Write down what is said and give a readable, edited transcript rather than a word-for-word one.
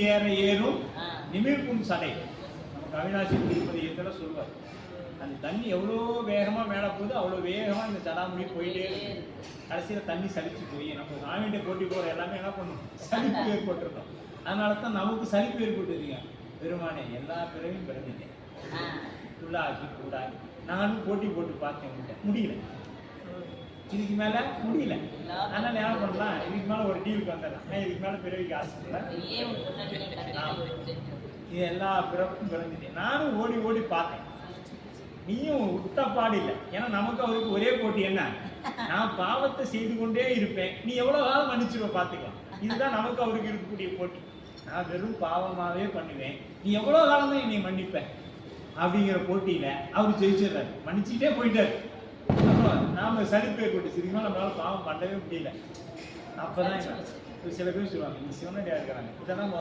சேர ஏறும் நிமிர்க்கும் சடை. நமக்கு அவினாசி திருப்பதி இடத்துல சொல்வார், அந்த தண்ணி எவ்வளோ வேகமா மேல போகுது அவ்வளோ வேகமா இந்த ஜடாமுடி போயிட்டே இருக்கு. கடைசியில தண்ணி சலிச்சு போய் நம்ம நாவிட்ட போட்டி போற எல்லாமே என்ன பண்ணும், சலிப்பு ஏற்பட்டிருக்கோம். அதனாலதான் நமக்கு சலிப்பு ஏற்பட்டுருங்க. பெருமானே எல்லா பிறவையும் பிறந்தீங்க, உள்ளாக்கி கூடாக்கி. நானும் போட்டி போட்டு பார்த்தேன், முடியல, இதுக்கு மேல முடியல. அதனால என்ன பண்ணலாம், இதுக்கு மேல ஒரு டீலுக்கு வந்துடலாம். நான் இதுக்கு மேல பிறவிக்கு ஆசைப்படல, இது எல்லா பிறப்பும் பிறந்துட்டேன். நானும் ஓடி ஓடி பார்த்தேன், நீயும் விட்ட பாடு இல்லை. ஏன்னா நமக்கு அவருக்கு ஒரே போட்டி என்ன, நான் பாவத்தை செய்து கொண்டே இருப்பேன், நீ எவ்வளவு காலம் மன்னிச்சுருவ பார்த்துக்கலாம். இதுதான் நமக்கு அவருக்கு இருக்கக்கூடிய போட்டி. நான் வெறும் பாவமாவே பண்ணுவேன், நீ எவ்வளவு காலம் தான் என்னை மன்னிப்பேன் அப்படிங்கிற போட்டியில அவர் ஜெயிச்சிடுறாரு, மன்னிச்சுட்டே போயிட்டாரு. நாம சலிப்பு ஏற்பட்டு சிரிமா நம்மளால பாவம் பண்ணவே முடியல. அப்பதான் சில பேர் சொல்லுவாங்க, நீ சிவனடியா இருக்கிறாங்க, இதெல்லாம்